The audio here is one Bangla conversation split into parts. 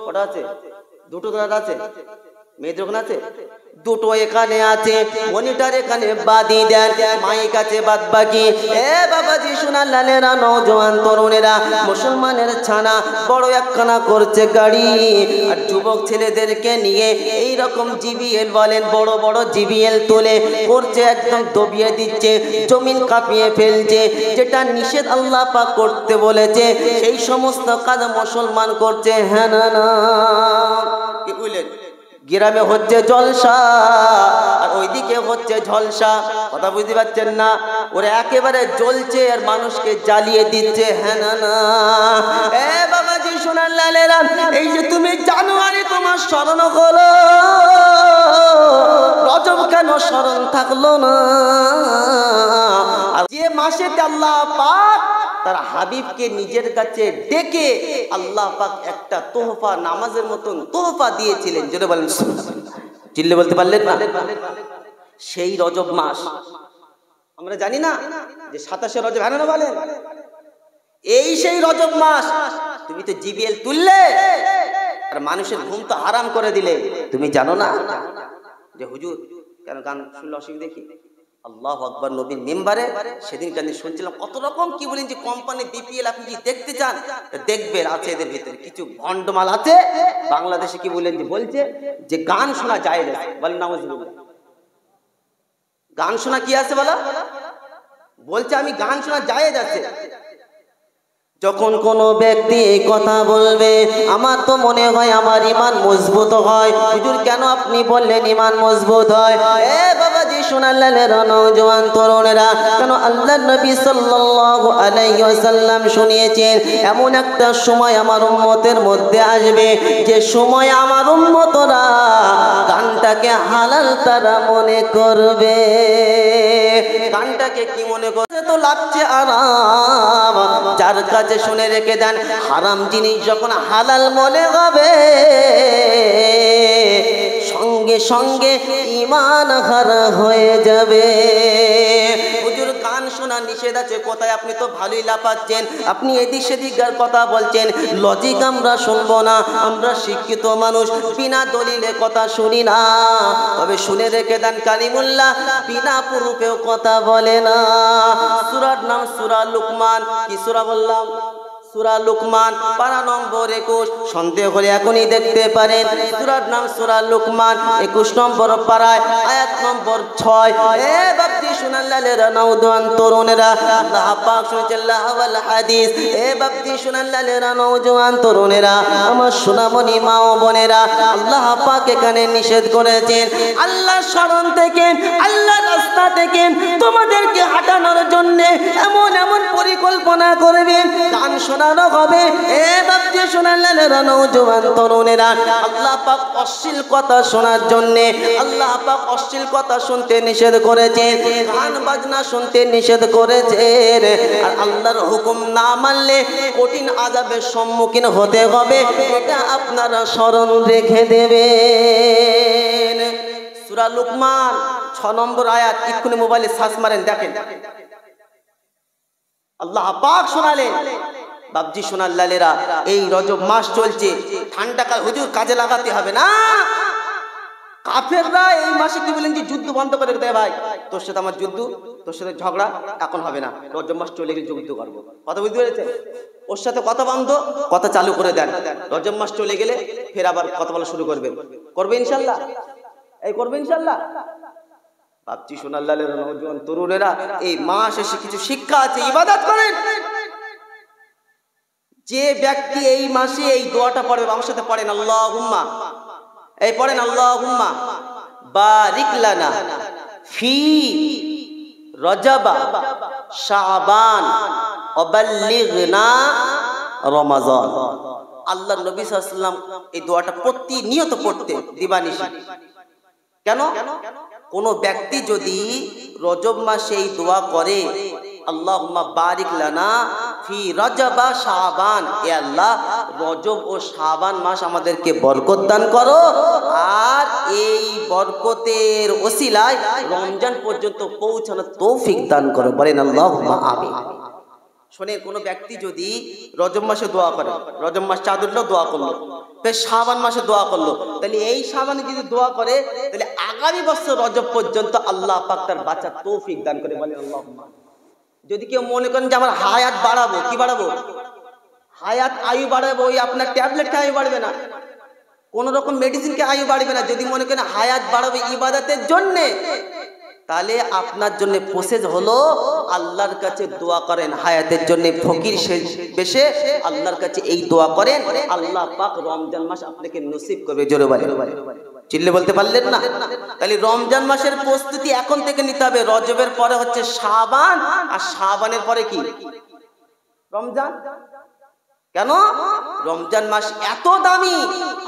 ওটা আছে, দুটো দাঁড় আছে, মেয়েদের ওখানে আছে দুটো, এখানে আছে মনিটর, এখানে বাদি দেন, মাইক আছে বাদ বাকি। এ বাবাজি সোনার লালেরা, নওজোয়ান তরুণেরা, মুসলমানের ছানা বড় একখানা করছে গাড়ি, আর যুবক ছেলেদেরকে নিয়ে এই রকম জিবিএল বলেন, বড় বড় জিবিএল তুলে করছে, একদম দবিয়ে দিচ্ছে, জমিন কাঁপিয়ে ফেলছে। যেটা নিষেধ আল্লাহ পাক করতে বলেছে সেই সমস্ত কাজ মুসলমান করছে। হ্যাঁ না না কি বুঝলেন? গ্রামে হচ্ছে জলসা আর ওইদিকে হচ্ছে ঝলসা, কথা বুঝতে পারছেন না? ওরা একেবারে জ্বলছে আর মানুষকে জ্বালিয়ে দিচ্ছে। হ্যাঁ না না এ বাবাজি সোনার লালেরা, এই যে তুমি জানুয়ারি তোমার স্মরণ হলো, রজব কেন স্মরণ থাকলো না? যে মাসেতে আল্লাহ পাক তার হাবিবকে নিজের কাছে ডেকে আল্লাহ পাক একটা তোহফা, নামাজের মতন তোহফা দিয়েছিলেন, যেটা বলেন চিল্লে বলতে পারলেন না? সেই রজব মাস আমরা জানি না যে 27শে রজব, হ্যাঁ না বলেন? এই সেই রজব মাস তুমি তো জিবিএল তুললে আর মানুষের ঘুম তো হারাম করে দিলে। তুমি জানো না যে হুজুর কেন গান শুনলে অসুবিধা দেখি? আল্লাহু আকবার নবীর মেম্বারে সেদিন কেন শুনছিলাম কত রকম কি বলেন যে কোম্পানি বিপিএল আপনি যদি দেখতে চান দেখবেন, আছে এদের ভিতরে কিছু ভন্ডমাল আছে বাংলাদেশে কি বলেন যে বলছে যে গান শোনা যায় না, বলেন না? গান শোনা কি আছে বলো? বলছে আমি গান শোনা জায়েজ আছে। যখন কোনো ব্যক্তি এই কথা বলবে আমার তো মনে হয় আমার ঈমান মজবুত হয়। হুজুর কেন আপনি বললেন ঈমান মজবুত হয়? এ বাবাজি সোনার লালেরা, নওজোয়ান তরুণেরা, কেন আল্লাহর নবী সাল্লাল্লাহু আলাইহি ওয়াসাল্লাম শুনিয়েছেন এমন একটা সময় আমার উম্মতের মধ্যে আসবে যে সময় আমার উম্মতরা গানটাকে হালাল তারা মনে করবে। গানটাকে কি মনে করবে? তো লাগছে আরাম, যার কাছে শুনে রেখে দেন, হারাম জিনিস যখন হালাল মনে হবে সঙ্গে সঙ্গে ঈমান হারা হয়ে যাবে। হুজুর গান শোনা নিষেধ আছে কোথায়? আপনি তো ভালোই লাফাচ্ছেন, আপনি এদিক সেদিক কথা বলছেন, লজিক আমরা শুনবো না, আমরা শিক্ষিত মানুষ, বিনা দলিলে কথা শুনি না। তবে শুনে রেখে দেন কালিমুল্লাহ বিনা প্রুফেও কথা বলে না। সূরার নাম সূরা লুকমান। কি সূরা বললাম? সূরা লুকমান, পারা নম্বর 21। সন্দেহ হলে এখনই দেখতে পারেন। সূরার নাম সূরা লুকমান, 21 নম্বর পারায় আয়াত নম্বর 6। এ বাপজি সোনার লালেরা, নওজোয়ান তরুণেরা, আল্লাহ পাক শুনছেন লাহওয়াল হাদিস। এ বাপজি সোনার লালেরা, নওজোয়ান তরুণেরা, আমার সোনামণি মা ও বোনেরা, আল্লাহ পাক এখানে নিষেধ করেছেন আল্লাহর শরণ থেকে, আল্লাহর রাস্তা থেকে তোমাদেরকে হাঁটানোর জন্য এমন এমন পরিকল্পনা করবেন, গান শোনানো হবে। এ বাপজি সোনার লালেরা, নওজোয়ান তরুণেরা, আল্লাহ পাক অশ্লীল কথা শোনার জন্য, আল্লাহ পাক অশ্লীল কথা শুনতে নিষেধ করেছেন, গান বাজনা শুনতে নিষেধ করেছেন। আর আল্লাহর হুকুম না মানলে কঠিন আযাবের সম্মুখীন হতে হবে, এটা আপনারা স্মরণ রেখে দেবেন। সূরা লুকমান 6 নম্বর আয়াত, এক্ষুনি মোবাইলে সার্চ মারেন দেখেন। আল্লাহ পাক শোনালেন। বাপজি সোনার লালেরা, এই রজব মাস চলছে, ঠান্ডা কাল, হুজুর কাজে লাগাতে হবে না। কাফেররা এই মাসে কি বলেন যে যুদ্ধ বন্ধ করে দেয়, ভাই তোর সাথে আমার যুদ্ধ, তোর সাথে ঝগড়া এখন হবে না, রজব মাস চলে গেলে যুদ্ধ করবো। কথা বুঝতে পেরেছেন? ওর সাথে কথা বন্ধ, কথা চালু করে দেন, রজব মাস চলে গেলে ফের আবার কথা বলা শুরু করবেন। করবে ইনশাল্লাহ? এই করবে ইনশাল্লাহ? বাপজি সোনার লালেরা, নওজোয়ান তরুণেরা, এই মাস এসে কিছু শিক্ষা আছে, ইবাদত করেন। যে ব্যক্তি এই মাসে এই দোয়াটা পড়বে, আমার সাথে পড়েন আল্লাহুম্মা, এই পড়েন আল্লাহুম্মা বারিক লানা ফি রজব শাবান ওয়া বাল্লিগনা রমাজান। আল্লাহর নবী সাল্লাল্লাহু আলাইহি ওয়াসাল্লাম এই দোয়াটা প্রতিনিয়ত পড়তেন দিবানিশি। কেন? কোন ব্যক্তি যদি রজব মাসে এই দোয়া করে, আল্লাহুম্মা বারিক লানা ফি রজব শাবান, এ আল্লাহ রজব ও শাবান মাস আমাদেরকে বরকত দান করো, আর এই বরকতের ওসিলায় রমজান পর্যন্ত পৌঁছানোর তৌফিক দান করো। বলেন আল্লাহুম্মা আমিন। শোনেন, কোনো ব্যক্তি যদি রজব মাসে দোয়া করে, রজব মাস চাঁদ উঠলো দোয়া করলো, ফের শাবান মাসে দোয়া করলো, তাহলে এই শাবানে যদি দোয়া করে তাহলে আগামী বছর রজব পর্যন্ত আল্লাহ পাক তার বাঁচার তৌফিক দান করে, বলেন আল্লাহুম্মা। যদি কেউ মনে করেন যে আমার হায়াত বাড়াবো, কি বাড়াবো? হায়াত আয়ু বাড়াবো, ওই আপনার ট্যাবলেটকে আয়ু বাড়বে না, কোন রকম মেডিসিনকে আয়ু বাড়বে না। যদি মনে করেন হায়াত বাড়াবে ইবাদতের জন্যে, তাহলে আপনার জন্য প্রসেস হলো আল্লাহর কাছে দোয়া করেন হায়াতের জন্য, ফকির বেশে আল্লাহর কাছে এই দোয়া করেন, আল্লাহ পাক রমজান মাস আপনাকে নসিব করবে। জোরে বলেন, চিল্লে বলতে পারলেন না? তাহলে রমজান মাসের প্রস্তুতি এখন থেকে নিতে হবে। রজবের পরে হচ্ছে শাবান, আর শাবানের পরে কি? রমজান। কেন রমজান মাস এত দামি?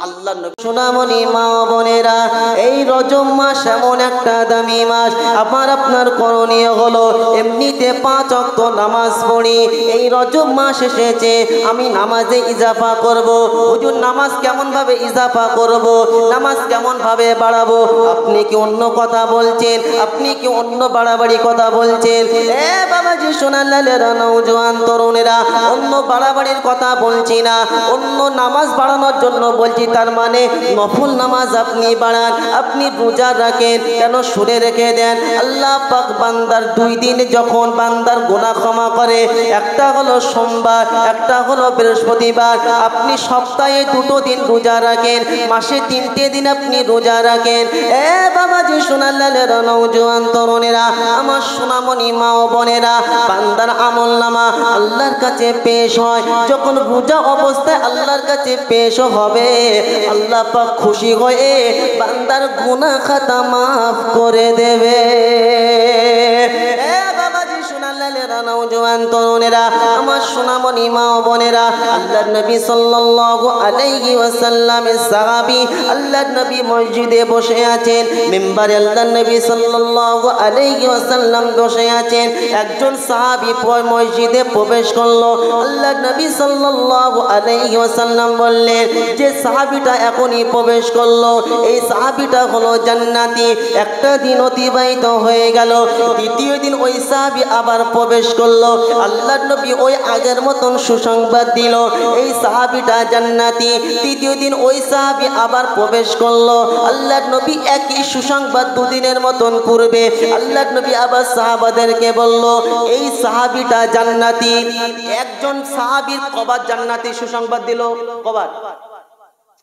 আল্লাহ নবী সোনামণি মা বোনেরা, এই রজব মাস এমন একটা দামি মাস। আমার আপনার করণীয় হলো এমনিতে 5 ওয়াক্ত নামাজ পড়ি, এই রজব মাস এসেছে আমি নামাজে ইজাফা করব। হুজুর নামাজ কেমন ভাবে ইজাফা করব, নামাজ কেমন ভাবে বাড়াবো? আপনি কি অন্য কথা বলছেন? আপনি কি অন্য বাড়াবাড়ি কথা বলছেন? এ বাবাজি সোনালালেরা, নওজোয়ান তরুণেরা, অন্য বাড়াবাড়ির কথা বলছি না, অন্য নামাজ বাড়ানোর জন্য বলছি। তার মানে নফল নামাজ আপনি বাড়ান, আপনি রোজা রাখেন, কেন শুনে রেখে দেন আল্লাহ পাক বান্দার 2 দিন যখন বান্দার গুনাহ ক্ষমা করে, একটা হলো সোমবার, একটা হলো বৃহস্পতিবার। আপনি সপ্তাহে 2 দিন রোজা রাখেন, মাসে 3টে দিন আপনি রোজা রাখেন। এ বাবাজি সোনালালেরা, নওজোয়ান তরুণেরা, আমার সোনামণি মা ও বোনেরা, বান্দার আমলনামা আল্লাহর কাছে পেশ হয়, যখন রোজা অবস্থায় আল্লাহর কাছে পেশ হবে, আল্লাহ পাক খুশি হয়ে বান্দার গুনাহ খাতা মাফ করে দেবে। নওজোয়ান তরুণেরা, আমার সোনামণি মা ও বোনেরা, আল্লাহর নবী সাল্লাল্লাহু আলাইহি ওয়াসাল্লামের সাহাবী, আল্লাহর নবী মসজিদে বসে আছেন, মিম্বারে আল্লাহর নবী সাল্লাল্লাহু আলাইহি ওয়াসাল্লাম বসে আছেন। একজন সাহাবী মসজিদে প্রবেশ করলো, আল্লাহর নবী সাল্লাল্লাহু আলাইহি ওয়াসাল্লাম বললেন যে সাহাবীটা এখনই প্রবেশ করলো, এই সাহাবীটা হলো জান্নাতি। একটা দিন অতিবাহিত হয়ে গেল, দ্বিতীয় দিন ওই সাহাবী আবার প্রবেশ করলো, আল্লাহর নবী ওই আগের মতন সুসংবাদ দিল, এই সাহাবীটা জান্নাতি। তৃতীয় দিন ওই সাহাবী আবার প্রবেশ করলো, আল্লাহর নবী একই সুসংবাদ 2 দিনের মতন পূর্বে আল্লাহর নবী আবার সাহাবাদেরকে বলল, এই সাহাবীটা জান্নাতি। একজন সাহাবীর কবার জান্নাতি সুসংবাদ দিল? কবার?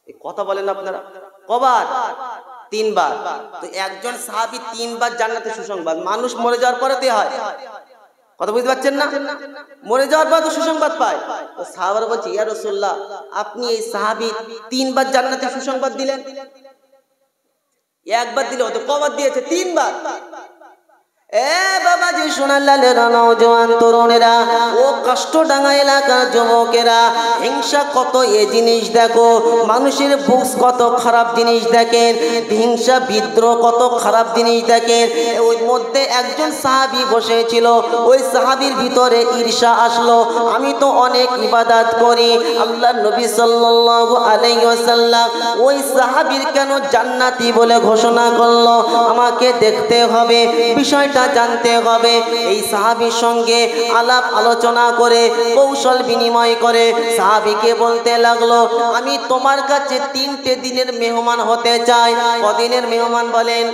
এই কথা বলেন আপনারা, কবার? 3 বার। তো একজন সাহাবী 3 বার জান্নাতে সুসংবাদ। মানুষ মরে যাওয়ার পরেতে হয়, কথা বুঝতে পারছেন না? মরে যাওয়ার পর তো সুসংবাদ পায়। তো সাহাবারা বলছে, ইয়া রাসূলুল্লাহ, আপনি এই সাহাবী 3 বার জান্নাতে সুসংবাদ দিলেন, একবার দিলে হতো, কবার দিয়েছে? 3 বার। এ বাবাজি সোনালালেরা, নওজোয়ান তরুণেরা, ও কষ্টডাঙ্গা এলাকার যুবকেরা, হিংসা কত এ জিনিস দেখো, মানুষের বুক কত খারাপ জিনিস দেখেন, হিংসা বিদ্রোহ কত খারাপ জিনিস দেখেন। ওই মধ্যে একজন সাহাবী বসেছিল, ওই সাহাবীর ভিতরে ঈর্ষা আসলো, আমি তো অনেক ইবাদত করি, আল্লাহর নবী সাল্লাল্লাহু আলাইহি ওয়াসাল্লাম ওই সাহাবীর কেন জান্নাতি বলে ঘোষণা করলো? আমাকে দেখতে হবে, বিষয়টা জানতে হবে। এই সাহাবীর সঙ্গে আলাপ আলোচনা করে, কৌশল বিনিময় করে সাহাবীকে বলতে লাগলো, আমি তোমার কাছে 3টে দিনের মেহমান হতে চাই। কদিনের মেহমান বলেন?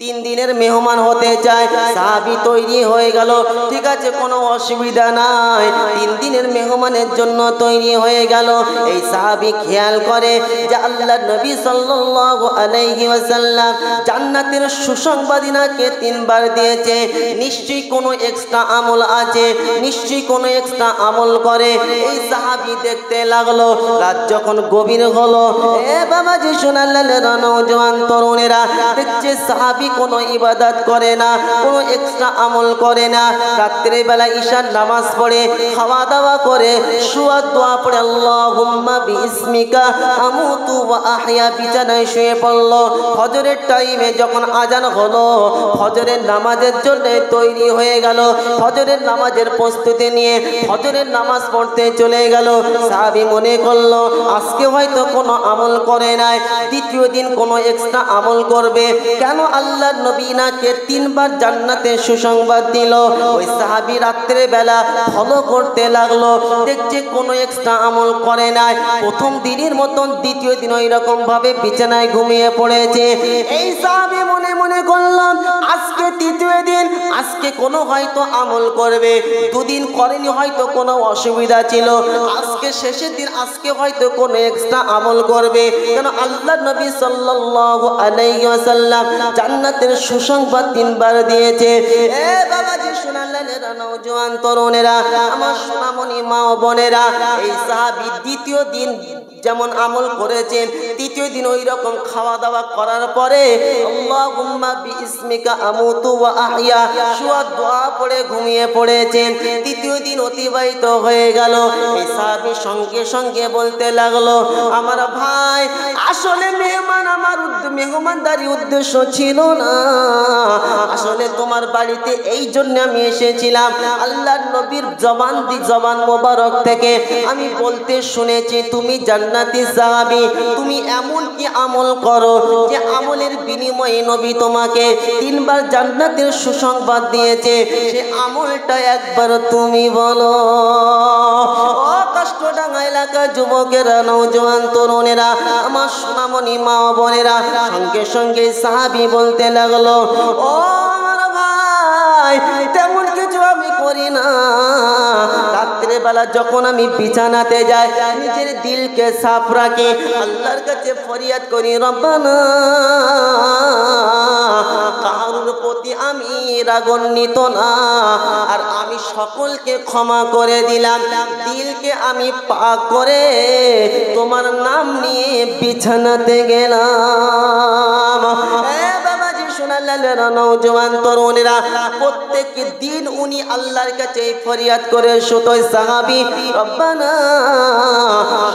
3 দিনের মেহমান হতে চায়। সাহাবী তৈরি হয়ে গেল, ঠিক আছে কোনো অসুবিধা নাই, 3 দিনের মেহমানের জন্য তৈরি হয়ে গেল। এই সাহাবী খেয়াল করে যে আল্লাহর নবী সাল্লাল্লাহু আলাইহি ওয়াসাল্লাম জান্নাতের সুসংবাদিনাকে 3 বার দিয়েছে, নিশ্চয়ই কোনো এক্সট্রা আমল আছে, নিশ্চয়ই কোনো এক্সট্রা আমল করে। এই সাহাবী দেখতে লাগলো, রাত যখন গভীর হলো, এ বাবাজি সোনালালেরা, নওজোয়ান তরুণেরা, দেখছে সাহাবী কোনো ইবাদত করে না, কোনো এক্সট্রা আমল করে না। রাত্রে বেলা ঈশার নামাজ পড়ে, খাওয়া দাওয়া করে, শুয়ার দোয়া পড়ে, আল্লাহুম্মা বিইসমিকা আমুতু ওয়া আহইয়া, বিছানায় শুয়ে পড়ল। ফজরের টাইমে যখন আজান হলো, ফজরের নামাজের জন্য তৈরি হয়ে গেল, ফজরের নামাজের প্রস্তুতি নিয়ে ফজরের নামাজ পড়তে চলে গেল। সাহাবী মনে করলো আজকে হয়তো কোনো আমল করে নাই, দ্বিতীয় দিন কোনো এক্সট্রা আমল করবে, কেন আল্লাহ আল্লাহর নবী নাকে 3 বার জান্নাতের সুসংবাদ দিল। ওই সাহাবী রাত্রে বেলা ফলো করতে লাগলো, দেখছে কোনো এক্সট্রা আমল করে নাই। প্রথম দিনের মতন দ্বিতীয় দিন ওই রকম ভাবে বিছানায় ঘুমিয়ে পড়েছে। এই সাহাবী মনে মনে করলাম আজকে তৃতীয় দিন, আজকে কোনো হয়তো আমল করবে, দুদিন করেনি হয়তো কোনো অসুবিধা ছিল, আজকে শেষের দিন, আজকে হয়তো কোনো এক্সট্রা আমল করবে। কেন আল্লাহর নবী সাল্লাল্লাহু আলাইহি ওয়াসাল্লাম জান্নাতের সুসংবাদ 3 বার দিয়েছে। এ বাবাজি সোনালালেরা, নওজোয়ান তরুণেরা, আমার সোনামণি মা ও বোনেরা, এই সাহাবী দ্বিতীয় দিন যেমন আমল করেছেন, তৃতীয় দিন ওই রকম খাওয়া দাওয়া করার পরে আল্লাহুম্মা বিইসমিকা আমুতু ওয়া আহইয়া শুয়া দোয়া পড়ে ঘুমিয়ে পড়েছেন। তৃতীয় দিন অতিবাহিত হয়ে গেল। এই সাহাবী সঙ্গে সঙ্গে বলতে লাগলো, আমার ভাই, আসলে মেহমানদারি উদ্দেশ্য ছিল না, আসলে তোমার বাড়িতে এই জন্য আমি এসেছিলাম। আল্লাহর নবীর জবান মোবারক থেকে আমি বলতে শুনেছি তুমি জান্নাতি সাহাবী, তুমি এমন কি আমল করো যে আমলের বিনিময়ে নবী তোমাকে 3 বার জান্নাতের সুসংবাদ দিয়েছে, সে আমলটা একবার তুমি বলো। ও কাষ্টডাঙ্গা এলাকার যুবকেরা, নওজোয়ান তরুণেরা, আমার সোনামণি মা ও বোনেরা, সঙ্গে সঙ্গে সাহাবী বলতে লাগলো, ও আমার ভাই, তেমন কিছু আমি করি না। রাত্রে বেলা যখন আমি বিছানাতে যাই, নিজের দিলকে সাফ রাখি, আল্লাহর কাছে ফরিয়াদ করি, রব্বানা, কারোর প্রতি আমি রাগান্বিত না, আর আমি সকলকে ক্ষমা করে দিলাম। দিলকে আমি পাক করে তোমার নাম নিয়ে বিছানাতে গেলাম। নওজোয়ান তরুণেরা, প্রত্যেক দিন উনি আল্লাহর কাছে ফরিয়াদ করে শুধুই সাহাবী, রব্বানা,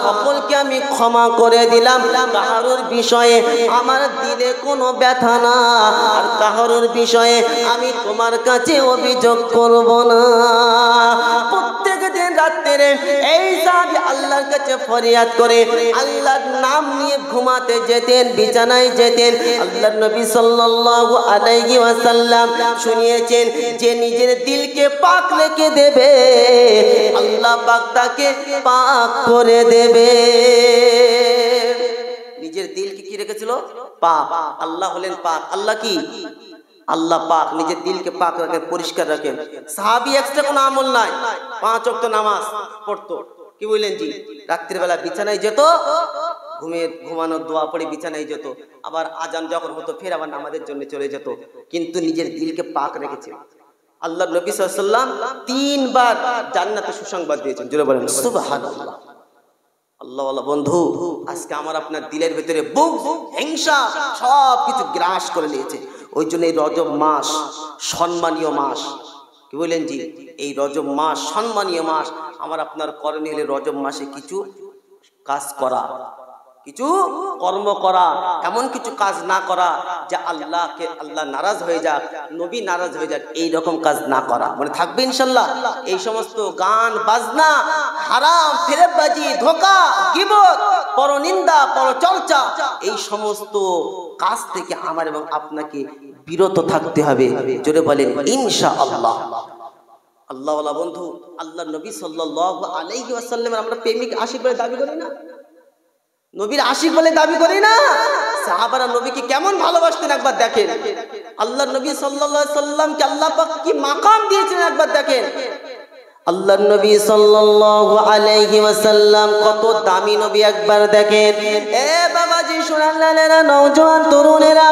সকলকে আমি ক্ষমা করে দিলাম, কারোর বিষয়ে আমার দিলে কোনো ব্যথা না, আর কারোর বিষয়ে আমি তোমার কাছে অভিযোগ করব না। প্রত্যেক দিন রাত্রে এই সাহাবী আল্লাহর কাছে ফরিয়াদ করে আল্লাহর নাম নিয়ে ঘুমাতে যেতেন, বিছানায় যেতেন। আল্লাহর নবী সাল্লাল্লাহু আলাইহি ওয়াসাল্লাম শুনিয়েছেন যে নিজের দিলকে পাক রেখে দেবে, আল্লাহ পাক তাকে পাক করে দেবে। নিজের দিলকে কি রেখেছিল? পাক। আল্লাহ হলেন পাক। আল্লাহ কি? আল্লাহ পাক। নিজের দিলকে পাক রাখেন, পরিষ্কার রাখেন। সাহাবী এক্সট্রা কোনো আমল নাই, 5 ওয়াক্ত নামাজ পড়তো। কি বললেন জি? রাত্রির বেলা বিছানায় যেত, ঘুমানোর দোয়া পড়ে বিছানায় যেত, আবার আজান যখন হতো ফের আবার নামাজের জন্য চলে যেত, কিন্তু নিজের দিলকে পাক রেখেছে। আল্লাহ নবী সাল্লাল্লাহু আলাইহি ওয়াসাল্লাম 3 বার জান্নাতের সুসংবাদ দিয়েছেন। জোরে বলেন সুবহানাল্লাহ। আল্লাহ ওয়ালা বন্ধু, আজকে আমার আপনার দিলের ভিতরে বুক, হিংসা সব কিছু গ্রাস করে নিয়েছে। ওই জন্য এই রজব মাস সম্মানীয় মাস। কি বলেন জি? এই রজব মাস সম্মানীয় মাস। আমার আপনার করণীয় হলে রজব মাসে কিছু কাজ করা, কিছু কর্ম করা, এমন কিছু কাজ না করা যে আল্লাহকে আল্লাহ নারাজ হয়ে যাক, নবী নারাজ হয়ে যাক, এই রকম কাজ না করা। মানে থাকবে ইনশাল্লাহ। এই সমস্ত গান বাজনা, হারাম, ফেরেববাজি, ধোঁকা, গীবত, পরনিন্দা, পরচর্চা, এই সমস্ত কাজ থেকে আমার এবং আপনাকে বিরত থাকতে হবে। জোরে বলেন ইনশাআল্লাহ। আল্লাহ ওয়ালা বন্ধু, আল্লাহ নবী সাল্লাল্লাহু আলাইহি ওয়াসাল্লামের আমরা প্রেমিক আশিক বলে দাবি করি না? নবীর আশিক বলে দাবি করি না? সাহাবারা নবীকে কেমন ভালোবাসতেন একবার দেখেন। আল্লাহ নবী সাল্লাল্লাহু আলাইহি ওয়াসাল্লামকে আল্লাহ পাক কি মাকাম দিয়েছেন একবার দেখেন। আল্লাহ নবী সাল্লাল্লাহু আলাইহি ওয়াসাল্লাম কত দামি নবী একবার দেখেন। এ বাবাজি সোনালালেরা, নওজোয়ান তরুণেরা,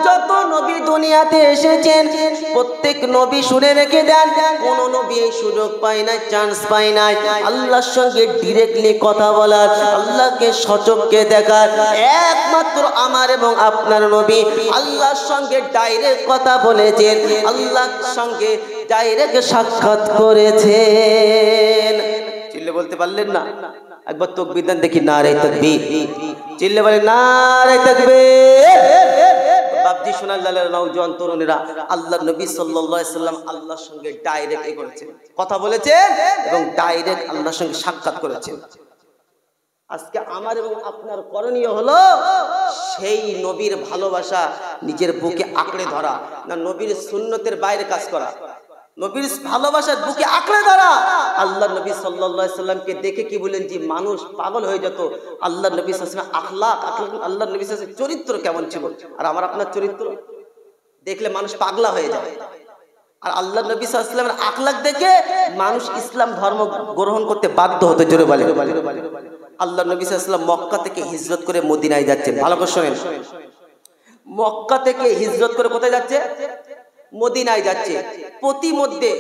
যত নবী দুনিয়াতে এসেছেন প্রত্যেক নবী শুনে রেখে দেন, কোন নবী এই সুযোগ পায় না, চান্স পায় না আল্লাহর সঙ্গে ডাইরেক্টলি কথা বলার, আল্লাহকে সচক্ষে দেখার। একমাত্র আমার এবং আপনার নবী আল্লাহর সঙ্গে ডাইরেক্ট কথা বলেছেন, আল্লাহর সঙ্গে ডাইরেক্ট সাক্ষাৎ করেছেন। চিল্লে বলতে পারলেন না? একবার তাকবীর দেন দেখি, নারে তাকবীর। চিল্লে বলেন নারে তাকবীর। বাপজি সোনালালের নওজোয়ান তরুণেরা, আল্লাহ নবী সাল্লাল্লাহু আলাইহি ওয়াসাল্লাম আল্লাহর সঙ্গে ডাইরেক্ট করেছেন, কথা বলেছেন এবং ডাইরেক্ট আল্লাহর সঙ্গে সাক্ষাৎ করেছেন। আজকে আমার এবং আপনার করণীয় হলো সেই নবীর ভালোবাসা নিজের বুকে আঁকড়ে ধরা, না নবীর সুন্নতের বাইরে কাজ করা। নবীর ভালোবাসার বুকে আঁকড়ে ধরা। আল্লাহ নবী সাল্লাল্লাহু আলাইহি সাল্লামকে দেখে কি বলেন যে মানুষ পাগল হয়ে যেত। আল্লাহ নবী সাল্লাল্লাহু আলাইহি সাল্লাম আখলাক, আল্লাহ নবী সাল্লাল্লাহু আলাইহি সাল্লাম চরিত্র কেমন ছিল, আর আমার আপনার চরিত্র দেখলে মানুষ পাগলা হয়ে যায়। আর আল্লাহ নবী সাল্লাল্লাহু আলাইহি সাল্লামের আখলাক দেখে মানুষ ইসলাম ধর্ম গ্রহণ করতে বাধ্য হতো। জোরে বলে। আল্লাহ নবী সাল্লাল্লাহু আলাইহি সাল্লাম মক্কা থেকে হিজরত করে মদিনায় যাচ্ছেন। ভালো করে শুনেন, মক্কা থেকে হিজরত করে কোথায় যাচ্ছে? মদিনায় যাচ্ছে। প্রতিমধ্যে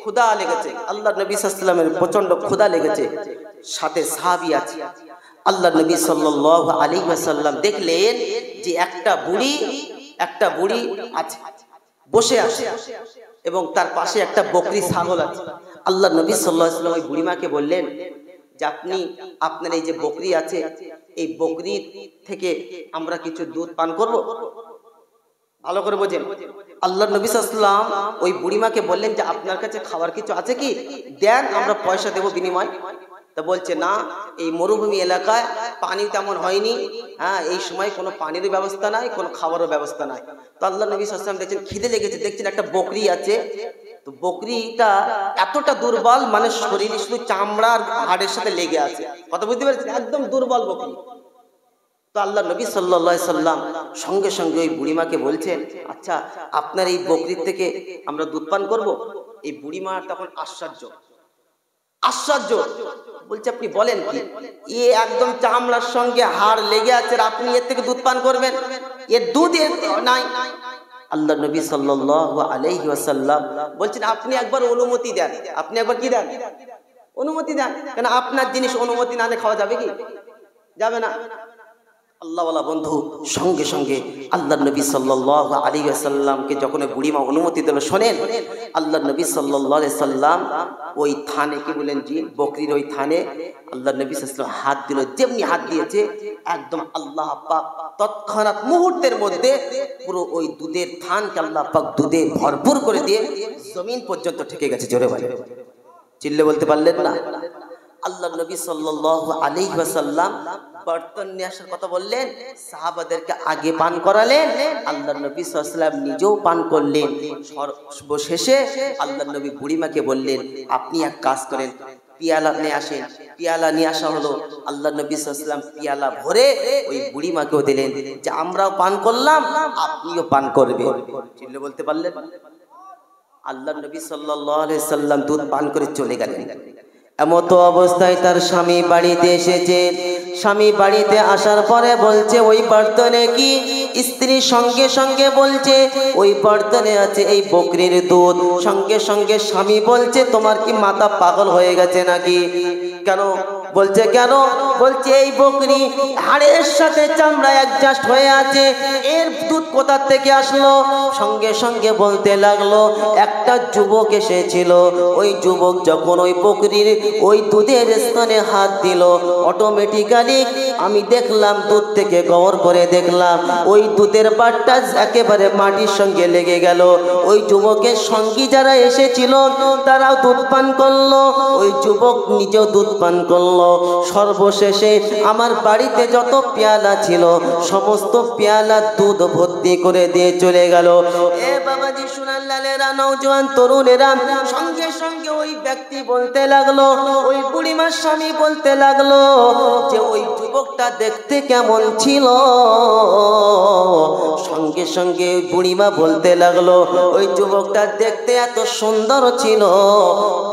ক্ষুধা লেগেছে, আল্লাহ নবী সাল্লাল্লাহু আলাইহি সাল্লামের প্রচন্ড ক্ষুধা লেগেছে, সাথে সাহাবী আছে। আল্লাহ নবী সাল্লাল্লাহু আলাইহি ওয়াসাল্লাম দেখলেন যে একটা বুড়ি আছে, বসে আছে, এবং তার পাশে একটা বকরি ছাগল আছে। আল্লাহ নবী সাল্লাল্লাহু আলাইহি ওয়াসাল্লাম ওই বুড়িমাকে বললেন যে আপনার এই যে বকরি আছে, এই বকরি থেকে আমরা কিছু দুধ পান করব। ভালো করে বোঝেন। আল্লাহ নবী সাল্লাল্লাহু আলাইহি ওয়াসাল্লাম ওই বুড়িমাকে বললেন যে আপনার কাছে খাবার কিছু আছে কি, দেন, আমরা পয়সা দেব বিনিময়। তা বলছে না, এই মরুভূমি এলাকায় পানি তেমন হয়নি, হ্যাঁ, এই সময় কোনো পানির ব্যবস্থা নাই, কোনো খাবারের ব্যবস্থা নাই। তো আল্লাহ নবী সাল্লাল্লাহু আলাইহি ওয়াসাল্লাম দেখছেন খিদে লেগেছে, দেখছেন একটা বকরি আছে। তো বকরিটা এতটা দুর্বল, মানে শরীর শুধু চামড়া আর হাড়ের সাথে লেগে আছে। কথা বুঝতে পারছেন? একদম দুর্বল বকরি। তো আল্লাহ নবী সাল্লাল্লাহু আলাইহি সাল্লাম সঙ্গে সঙ্গে ওই বুড়িমাকে বলছেন, আচ্ছা আপনার এই বকরির থেকে আমরা দুধ পান করব। এই বুড়িমা তখন আশ্চর্য বলছে, আপনি বলেন কি, এ একদম চামড়ার সঙ্গে হাড় লেগে আছে, আপনি এর থেকে দুধ পান করবেন? এর দুধ নাই। আল্লাহ নবী সাল্লাল্লাহু আলাইহি ওয়াসাল্লাম বলছেন, আপনি একবার অনুমতি দেন। আপনি একবার কি দেন? অনুমতি দেন। কেন আপনার জিনিস অনুমতি না নিয়ে খাওয়া যাবে কি? যাবে না। আল্লাহওয়ালা বন্ধু সঙ্গে সঙ্গে আল্লাহ নবী সাল্লাল্লাহু আলাইহি ওয়াসাল্লামকে যখন বুড়িমা অনুমতি দিল, শোনেন, আল্লাহ নবী সাল্লাল্লাহু আলাইহি সাল্লাম ওই থানে, কি বলেন জি, বকরির ওই থানে আল্লাহ নবী সাল্লাল্লাহু আলাইহি ওয়াসাল্লাম হাত দিল। যেমনি হাত দিয়েছে, একদম আল্লাহ পাক তৎক্ষণাৎ মুহূর্তের মধ্যে পুরো ওই দুধের থানকে আল্লাহ পাক দুধে ভরপুর করে দিয়ে জমিন পর্যন্ত ঠেকে গেছে। জোরে বলে, চিল্লে বলতে পারলেন না? আল্লাহ নবী সাল্লাল্লাহু আলাইহি ওয়াসাল্লাম বর্তন নিয়ে আসার কথা বললেন, সাহাবাদেরকে আগে পান করালেন, আল্লাহ নবী সাল্লাল্লাহু আলাইহি ওয়াসাল্লাম নিজেও পান করলেন। সর্বশেষে আল্লাহ নবী বুড়িমাকে বললেন, আপনি এক কাজ করেন, পিয়ালা নিয়ে আসেন। পিয়ালা নিয়ে আসা হলো। আল্লাহ নবী সাল্লাল্লাহু আলাইহি ওয়াসাল্লাম পিয়ালা ভরে ওই বুড়িমাকেও দিলেন যে আমরাও পান করলাম, আপনিও পান করবেন। চিল্লে বলতে পারলেন? আল্লাহ নবী সাল্লাল্লাহু আলাইহি ওয়াসাল্লাম দুধ পান করে চলে গেলেন। এমতো অবস্থায় তার স্বামী বাড়িতে এসেছে। স্বামী বাড়িতে আসার পরে বলছে, ওই বর্তনে কি? স্ত্রী সঙ্গে সঙ্গে বলছে, ওই বর্তনে আছে এই বকরির দুধ। সঙ্গে সঙ্গে স্বামী বলছে, তোমার কি মাথা পাগল হয়ে গেছে নাকি? কেন? বলছে কেন? বলছে এই বকরি হাড়ের সাথে চামড়া অ্যাডজাস্ট হয়ে আছে, এর দুধ কোথা থেকে আসলো? সঙ্গে সঙ্গে বলতে লাগলো, একটা যুবক এসেছিল, ওই যুবক যখন ওই বকরির ওই দুধের স্থানে হাত দিল, অটোমেটিক্যালি আমি দেখলাম, দুধ থেকে গড় করে দেখলাম ওই দুধের বাটটা একেবারে মাটির সঙ্গে লেগে গেল। ওই যুবকের সঙ্গী যারা এসেছিল তারাও দুধ পান করলো, ওই যুবক নিজেও দুধ পান করলো। সর্বশেষে আমার বাড়িতে যত পেয়ালা ছিল সমস্ত পেয়ালা দুধ ভর্তি করে দিয়ে চলে গেল। এ বাবাজি সুনাল্লালেরা, নওজোয়ান তরুণেরা, সঙ্গে সঙ্গে ওই ব্যক্তি বলতে লাগলো, ওই বুড়িমার স্বামী বলতে লাগলো যে ওই যুবকটা দেখতে কেমন ছিল? সঙ্গে সঙ্গে বুড়িমা বলতে লাগলো, ওই যুবকটা দেখতে এত সুন্দর ছিল,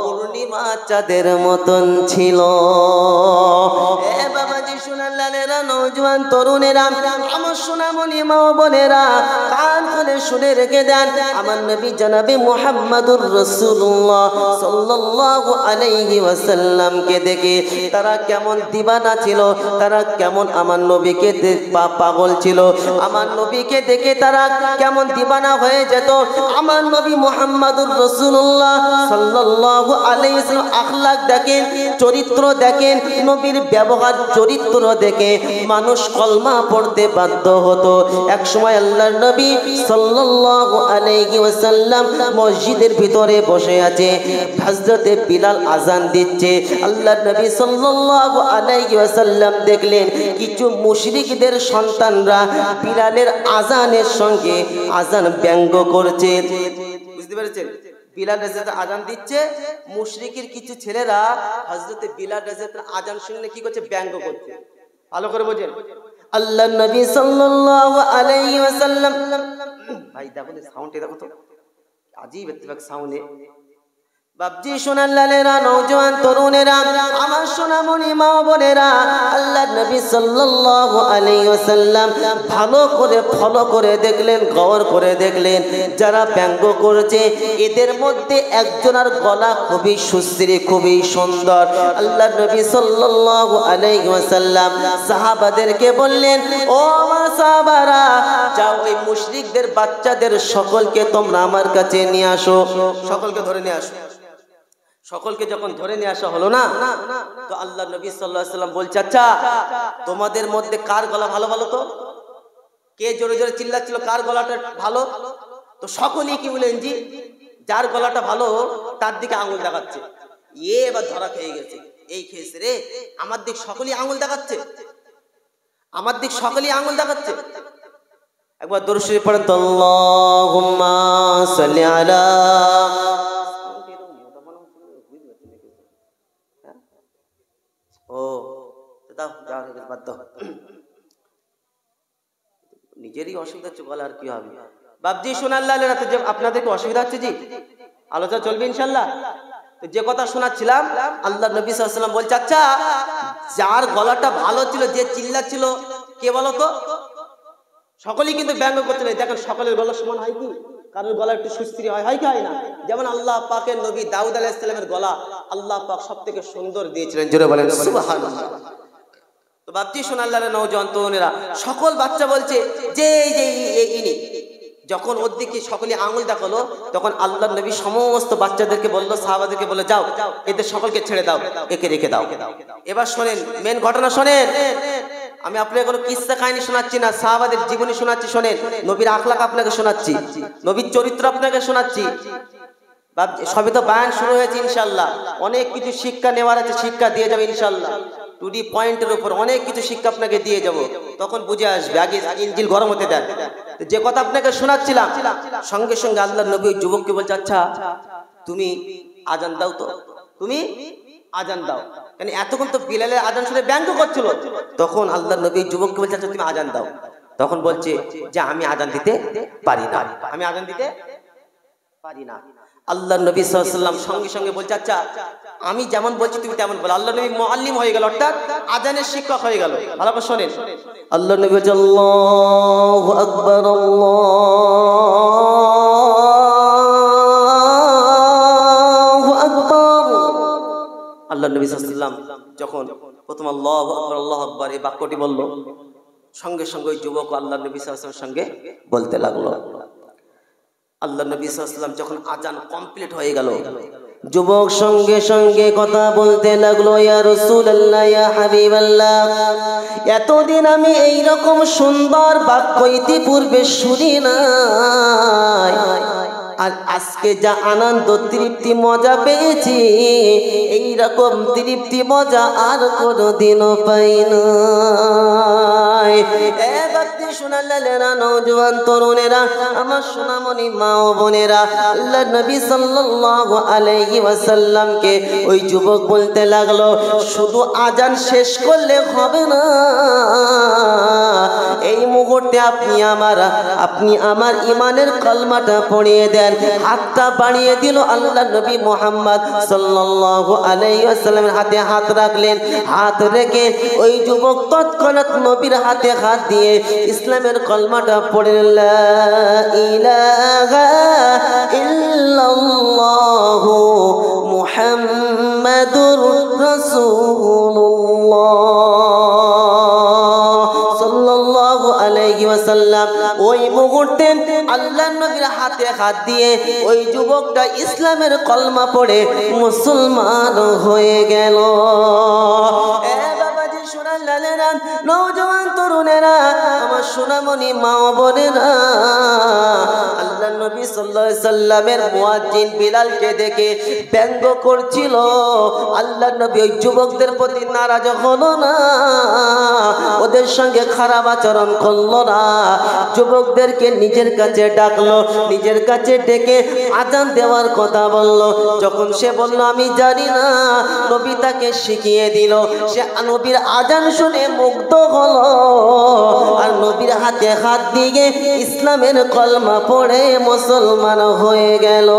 পূর্ণিমা চাঁদের মতন ছিল। এ বাবাজি সুনাল্লালেরা, নওজোয়ান তরুণেরা, আমার সোনামণি মা বোনেরা, কান খুলে শুনে রেখে দেন। আমার নবী জনাবে মুহাম্মাদুর রাসূলুল্লাহ সাল্লাল্লাহু আলাইহি ওয়াসাল্লামকে দেখে তারা কেমন দিবানা ছিল, তারা কেমন আমার নবীকে পাগল ছিল, আমার নবীকে দেখে তারা কেমন দিবানা হয়ে যেত। আমার নবী মুহাম্মাদুর রাসূলুল্লাহ সাল্লাল্লাহু আলাইহি ওয়াসাল্লাম আখলাক দেখেন, চরিত্র দেখেন, নবীর ব্যবহার চরিত্র দেখে মানুষ কলমা পড়তে বাধ্য হতো। এক সময় আল্লাহর নবী সাল্লাল্লাহু আলাইহি ওয়াসাল্লাম মসজিদের ভিতরে বসে আছে, হযরতে বিলাল আযান দিচ্ছে। আল্লাহর নবী সাল্লাল্লাহু আলাইহি ওয়াসাল্লাম দেখলেন কিছু মুশরিকদের সন্তানরা বিলালের আযানের সঙ্গে আযান ব্যঙ্গ করছে। বুঝতে পেরেছেন? বিলাল রাদিয়াল্লাহু আযান দিচ্ছে, মুশরিকের কিছু ছেলেরা হযরতে বিলাল রাদিয়াল্লাহু আযান শুনে কি করছে? ব্যঙ্গ করছে। ভালো করে বোঝেন। আল্লাহর নবী সাল্লাল্লাহু আলাইহি ওয়াসাল্লাম, ভাই দেখো সাউন্ডে দেখো তো, আজীব ইত্তেফাক সাউন্ডে। বাপজি সোনার লালেরা, নওজোয়ান তরুণেরা, আমার সোনামণি মা বোনেরা, আল্লাহর নবী সাল্লাল্লাহু আলাইহি ওয়াসাল্লাম ভালো করে ফলো করে দেখলেন, গৌর করে দেখলেন, যারা ব্যঙ্গ করেছে এদের মধ্যে একজনের গলা খুবই সুশ্রী, খুবই সুন্দর। আল্লাহর নবী সাল্লাল্লাহু আলাইহি ওয়াসাল্লাম সাহাবাদেরকে বললেন, ও আমার সাহাবারা, যাও ওই মুশরিকদের বাচ্চাদের সকলকে তোমরা আমার কাছে নিয়ে আসো। সকলকে ধরে নিয়ে আসো। সকলকে যখন ধরে নিয়ে আসা হলো না, তো আল্লাহ নবী সাল্লাল্লাহু আলাইহি ওয়াসাল্লাম বলছে, আচ্ছা তোমাদের মধ্যে কার গলা ভালো ভালো? তো কে জোরে জোরে চিল্লাচ্ছিল কার গলাটা ভালো? তো সকলেই কি বলেন, জি যার গলাটা ভালো তার দিকে আঙুল দেখাচ্ছে। এবার ধরা খেয়ে গেছে, এই খেয়েছে রে, আমার দিক সকলেই আঙুল দেখাচ্ছে, আমার দিক সকলেই আঙুল দেখাচ্ছে। একবার দরুদ শরীফ পড়েন তো, আল্লাহুম্মা সাল্লি আলা। ও দাও দাও, বাদ দাও, নিজেরই অসুবিধা হচ্ছে গলা, আর কি হবে? বাপজি সোনার লালের রাতে যে আপনাদেরকে অসুবিধা হচ্ছে, জি আলোচনা চলবে ইনশাল্লাহ। তো যে কথা শোনাচ্ছিলাম, আল্লাহ নবী সাল্লাল্লাহু আলাইহি ওয়াসাল্লাম বলছে, আচ্ছা যার গলাটা ভালো ছিল, যে চিল্লাচ্ছিল, কে বলো তো? সকলেই কিন্তু ব্যঙ্গ করতে নেই। দেখেন সকলের গলা সমান হয় কি? কারোর গলা একটু সুস্থির হয়, হয় কি হয় না? যেমন আল্লাহ পাকের নবী দাউদ আলাইহিস সালামের গলা আল্লাহ পাক সবথেকে সুন্দর দিয়েছিলেন। জোরে বলেন সুবহানাল্লাহ। তো বাপজি সোনার লালের নওজোয়ান তরুণেরা, সকল বাচ্চা বলছে যে ইনি। যখন ওর দিকে সকলে আঙুল দেখালো, তখন আল্লাহ নবী সমস্ত বাচ্চাদেরকে বললো, সাহাবাদেরকে বললো, যাও এদের সকলকে ছেড়ে দাও, একে রেখে দাও। এবার শোনেন, মেন ঘটনা শোনেন। আমি আপনাকে কোনো কিস্সা কাহিনী শোনাচ্ছি না, সাহাবাদের জীবনী শোনাচ্ছি। শোনেন, নবীর আখলাক আপনাকে শোনাচ্ছি, নবীর চরিত্র আপনাকে শোনাচ্ছি। সবই তো বায়ান শুরু হয়েছে ইনশাল্লাহ। অনেক কিছু শিক্ষা নেওয়ার আছে, শিক্ষা দিয়ে যাবে ইনশাল্লাহ। টু ডি পয়েন্টের উপর অনেক কিছু শিক্ষা আপনাকে দিয়ে যাব, তখন বুঝে আসবে। আগে ইনজিল গরম হতে দেন। যে কথা আপনাকে শোনাচ্ছিলাম, সঙ্গে সঙ্গে আল্লাহর নবী ওই যুবককে বলছে, আচ্ছা তুমি আজান দাও তো, তুমি আজান দাও। মানে এতক্ষণ তো বিলালের আজান শুনে ব্যঙ্গ করছিল, তখন আল্লাহর নবী যুবককে বলছে, আচ্ছা তুমি আজান দাও। তখন বলছে যে আমি আজান দিতে পারি না, আমি আজান দিতে পারি না। আল্লাহ নবী সাল্লাল্লাহু আলাইহি ওয়াসাল্লাম সঙ্গে সঙ্গে বলছে, আচ্ছা আমি যেমন বলছি তুমি তেমন বলো। আল্লাহ নবী মুআল্লিম হয়ে গেল, অর্থাৎ আজানের শিক্ষক হয়ে গেল। ভালো করে শোনেন, আল্লাহ নবী বলছে, আল্লাহু আকবার, আল্লাহু আকবার। আল্লাহ নবী সাল্লাল্লাহু আলাইহি ওয়াসাল্লাম যখন প্রথম আল্লাহু আকবার, আল্লাহু আকবার এই বাক্যটি বলল, সঙ্গে সঙ্গে ওই যুবক আল্লাহ নবী সাল্লাল্লাহু আলাইহি ওয়াসাল্লামের সঙ্গে বলতে লাগলো। আল্লাহ নবী সাল্লাল্লাহু আলাইহি ওয়াসাল্লাম যখন আজান কমপ্লিট হয়ে গেল, যুবক সঙ্গে সঙ্গে কথা বলতে লাগলো, ইয়া রাসূলুল্লাহ, ইয়া হাবিবাল্লাহ, এতদিন আমি এই রকম সুন্দর বাক্য ইতিপূর্বে শুনি নাই, আর আজকে যা আনন্দ তৃপ্তি মজা পেয়েছি, এই রকম তৃপ্তি মজা আর কোনোদিনও পাই নাই। সোনালেরা, নওজোয়ান তরুণেরা, আমার সোনামণি মা ও বোনেরা, আল্লাহর নবী সাল্লাল্লাহু আলাইহি ওয়াসাল্লামকে ওই যুবক বলতে লাগলো, শুধু আজান শেষ করলে হবে না, এই মুহূর্তে আপনি আমার ইমানের কলমাটা পড়িয়ে দেন। হাতটা বাড়িয়ে দিল, আল্লাহর নবী মুহাম্মদ সাল্লাল্লাহু আলাইহি ওয়াসাল্লামের হাতে হাত রাখলেন। হাত রেখে ওই যুবক তৎক্ষণাৎ নবীর হাতে হাত দিয়ে ইসলামের কলমাটা পড়ে, লা ইলাহা ইল্লাল্লাহু মুহাম্মাদুর রাসূলুল্লাহ সাল্লাল্লাহু আলাইহি ওয়াসাল্লাম। ওই মুহূর্তে আল্লাহর নবীর হাতে হাত দিয়ে ওই যুবকটা ইসলামের কলমা পড়ে মুসলমান হয়ে গেল। এ বাবাজি সোনার লালেরা, নওজোয়ান তরুণেরা, আমার সোনামণি মা বোনেরা, আল্লাহ নবী সাল্লাল্লাহু আলাইহি সাল্লামের মুয়াজ্জিন বিলালকে দেখে ব্যঙ্গ করছিল। আল্লাহ নবী ওই যুবকদের প্রতি নারাজ হলো না, ওদের সঙ্গে খারাপ আচরণ করলো না, যুবকদেরকে নিজের কাছে ডাকলো, নিজের কাছে ডেকে আযান দেওয়ার কথা বললো। যখন সে বলল আমি জানি না, নবী তাকে শিখিয়ে দিল। সে নবীর আযান শুনে মুগ্ধ হলো আর নবীর হাতে হাত দিয়ে ইসলামের কলমা পড়ে মুসলমান হয়ে গেল।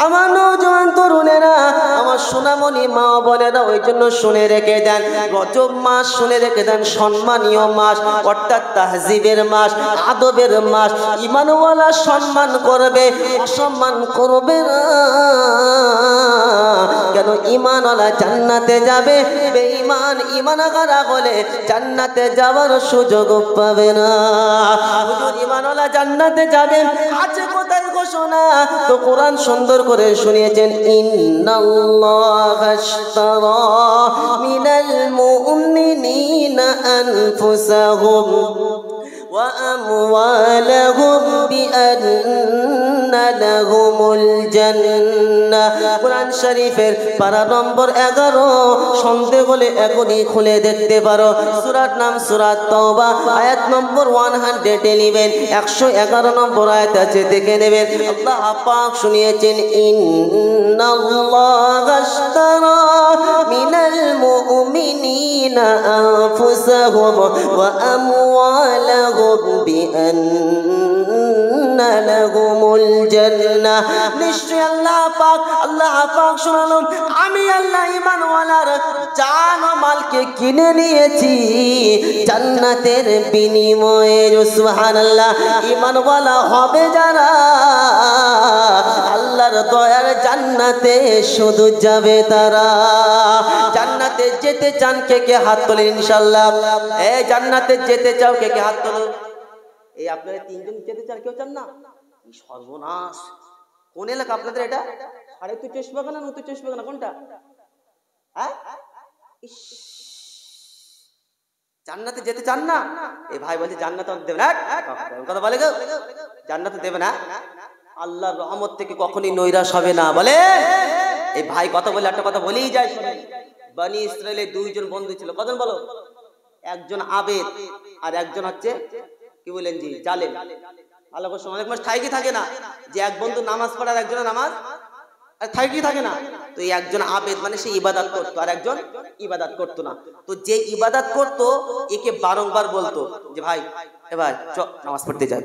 আমার নওজোয়ান তরুণেরা, আমার সোনামণি মা বোনেরা, ওই জন্য শুনে রেখে দেন, রজব মাস শুনে রেখে দেন সম্মানীয় মাস, অর্থাৎ তাহজিবের মাস, আদবের মাস। ঈমানওয়ালা সম্মান করবে, অসম্মান করবে না। কেন? ঈমানওয়ালা জান্নাতে যাবে, বেঈমান ঈমানহারা হলে জান্নাতে যাওয়ার সুযোগ পাবে না। হুজুর ঈমানওয়ালা জান্নাতে যাবেন, আছে কোথায় ঘোষণা? তো কোরআন সুন্দর করে শুনিয়েছেন, ইন্নাল্লাহা আশতারা মিনাল মুমিনিনা আনফুসাহুম ওয়া আমওয়ালাহুম বিআন্না লাহুমুল জান্নাহ। কোরআন শরীফের পারা নম্বর 11, সন্দেহ হলে এখনই খুলে দেখতে পারো। সূরার নাম সূরা তাওবা, আয়াত নম্বর 111, 111 নম্বর আয়াত আছে, দেখে নেবেন। আল্লাহ পাক শুনিয়েছেন, ইন্নাল্লাহা আশতারা মিনাল মুমিনিনা আনফুসাহুম ওয়া আমওয়ালাহুম বিআন্না লাহুমুল জান্নাহ। নিশ্চয় আল্লাহ পাক শুনালাম, আমি আল্লাহ ঈমানওয়ালার জান ও মালকে কিনে নিয়েছি জান্নাতের বিনিময়ে। সুবহানাল্লাহ। ঈমানওয়ালা হবে যারা, আল্লাহর দয়ার জান্নাতে শুধু যাবে তারা। জান্নাতে যেতে চান কে কে হাত তোলেন ইনশাআল্লাহ। এই জান্নাতে যেতে চাও কে কে হাত তোলো। এই আপনারা তিনজন যেতে চান, কেউ চান না? সর্বনাশ। কোন এলাকা আপনাদের এটা? আরে তুই চশমাখানা না, তুই চশমাখানা কোনটা? হ্যাঁ, জান্নাতে যেতে চান না? এই ভাই বলছে জান্নাতে দেবে না, কথা বলে গো, জান্নাতে দেবে না। আল্লাহর রহমত থেকে কখনোই নৈরাশ হবে না। বলে এই ভাই কথা বলে একটা কথা বলেই যায়, শুনে। বনি ইসরায়েলে দুইজন বন্ধু ছিল, কজন বলো? একজন আবেদ আর একজন হচ্ছে কি বলেন জি জালেম। আল্লাহ অনেক মাস ঠাইকি থাকে না যে এক বন্ধু নামাজ পড়ে আর একজনের নামাজ ঠাইকি থাকে না। তো এই একজন আবেদ মানে সে ইবাদত করতো আর একজন ইবাদত করতো না। তো যে ইবাদত করতো একে বারংবার বলতো যে ভাই এ ভাই চল নামাজ পড়তে যাই,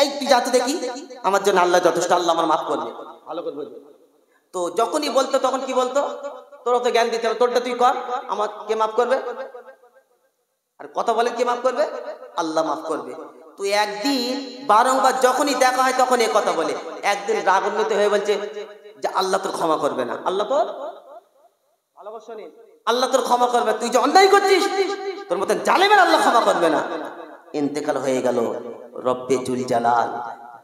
এই তুই যা তো দেখি, আমার জন্য আল্লাহ যথেষ্ট, আল্লাহ আমার মাফ করবে, ভালো করে বুঝবে। তো যখনই বলতো তখন কি বলতো, তোর তো জ্ঞান দিতে হবে, তোরটা তুই কর, আমার কে মাফ করবে? আর কথা বলেন কে মাফ করবে? আল্লাহ মাফ করবে। তো একদিন বারংবার যখনই দেখা হয় তখন এই কথা বলে। একদিন রাগান্বিত হয়ে বলছে যে আল্লাহ তোর ক্ষমা করবে না, আল্লাহ তোর ভালো করে শুনিস, আল্লাহ তোর ক্ষমা করবে, তুই যে অন্যায় করছিস তোর মতন জালেমের আল্লাহ ক্ষমা করবে না। ইন্তেকাল হয়ে গেল। রব্বে জুল জালাল,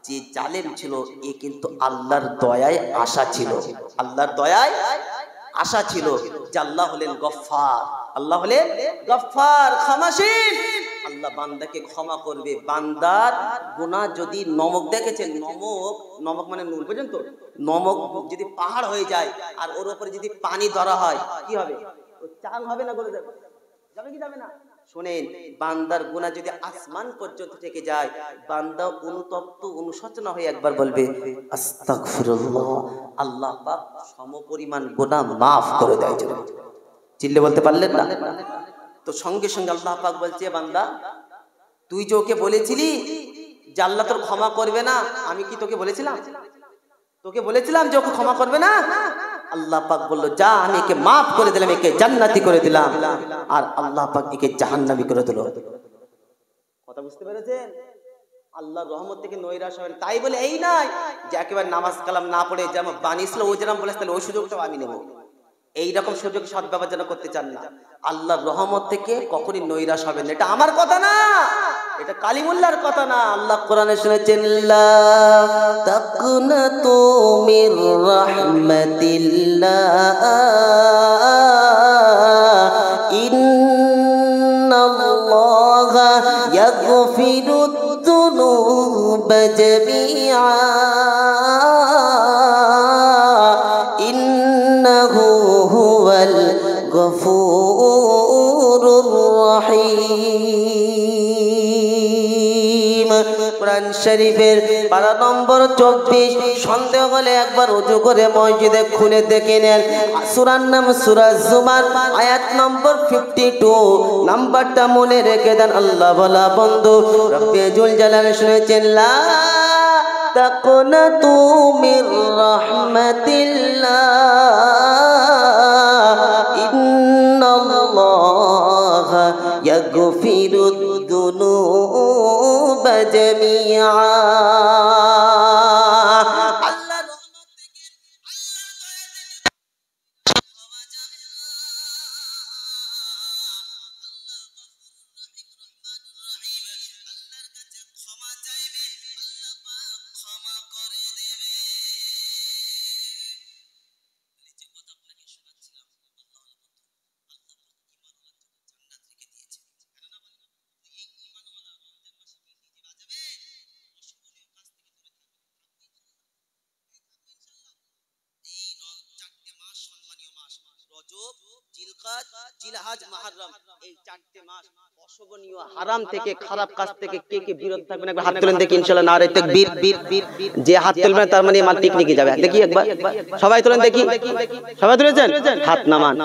যে জালেম ছিল এ কিন্তু আল্লাহর দয়ায় আশা ছিল, আল্লাহর দয়ায় আশা ছিল যে আল্লাহ হলেন গফফার, আল্লাহ হলেন গফফার, ক্ষমাশীল। আল্লাহ বান্দাকে ক্ষমা করবে। বান্দার গুনাহ যদি নমক, দেখেছেন নমক, নমক মানে নুন, বুঝেন তো? নমক যদি পাহাড় হয়ে যায় আর ওর উপরে যদি পানি ধরা হয় কি হবে? ও চাল হবে না, গলে যাবে, যাবে কি যাবে না? শুনেন, বান্দার গুনাহ যদি আসমান পর্যন্ত থেকে যায়, বান্দা অনুতপ্ত অনুশোচনা হয়ে একবার বলবে আস্তাগফিরুল্লাহ, আল্লাহ পাক সমপরিমাণ গুনাহ মাফ করে দেয়। চিল্লে বলতে পারলেন না? তো সঙ্গে সঙ্গে আল্লাহ পাক বলছে, বান্দা তুই যে ওকে বলেছিলি যে আল্লাহ তোর ক্ষমা করবে না, আমি কি তোকে বলেছিলাম? তোকে বলেছিলাম যে ওকে ক্ষমা করবে না? আল্লাহ পাক বলল যা, আমি একে মাফ করে দিলাম, একে জান্নাতি করে দিলাম, আর আল্লাহ পাক একে জাহান্নামী করে দিল। কথা বুঝতে পেরেছেন? আল্লাহর রহমত থেকে নৈরাশ হবেন। তাই বলে এই নয় যে একেবারে নামাজ কালাম না পড়ে যেমন বানিয়েছিল ও যেরকম বলেছে তাহলে ওই সুযোগটাও আমি নেব, এইরকম সুযোগ সদ্ব্যবহার যেন করতে চান না। আল্লাহর রহমত থেকে কখনই নৈরাশ হবেন না। এটা আমার কথা না, এটা কালিমুল্লাহর কথা না। আল্লাহ কোরআনে শুনেছেন, লা তাকনাতু মির রাহমাতিল্লাহ ইন্নাল্লাহা ইয়াগফিরুদ-দুনুবা জামিআ ইন্নাহু হুয়াল গফুরুর রহিম। কোরআন শরীফের পারা নম্বর 24। সন্দেহ হলে একবার ওযু করে মসজিদে খুলে দেখে নেন। সূরার নাম সূরা জুমার, আয়াত নম্বর 52। নাম্বারটা মনে রেখে দেন। আল্লাহ বলা বন্ধু রব্বে জুল জালাল শুনেছেন, লা তাকনাতু মির রাহমাতিল্লাহ ইন্নাল্লাহা ইয়াগফিরুদ-দুনুবা জামিআ। আল্লাহর রহমত থেকে, আল্লাহর দয়া থেকে পাওয়া যাবে না। আল্লাহ গফুরুর রহিম, রহমানুর রহিম। আল্লাহর কাছে ক্ষমা চাইবে, আল্লাহ পাক ক্ষমা করে দেবে। যে কথা আপনাকে শোনাচ্ছিলাম, আল্লাহ জান্নাত রেখে দিয়েছে। কেননা বলেন এই ঈমানওয়ালা রমজান মাসে কি নিজে বাঁচাবে? অশুভনীয় কাজ থেকে দূরে থাকবে ইনশাআল্লাহ। এই 4টে মাস সম্মানীয় মাস, রজব, জিলকাদ, জিলহজ, মুহররম। এই 4টে মাস অশুভনীয় হারাম থেকে, খারাপ কাজ থেকে কে কে বিরত থাকবেন একবার হাত তুলেন দেখি ইনশাআল্লাহ। নারে তাকবীর। যে হাত তুলবেন তার মানে মাল পিকনিকে যাবে। দেখি একবার সবাই তুলেন দেখি। সবাই তুলেছেন? হাত নামান।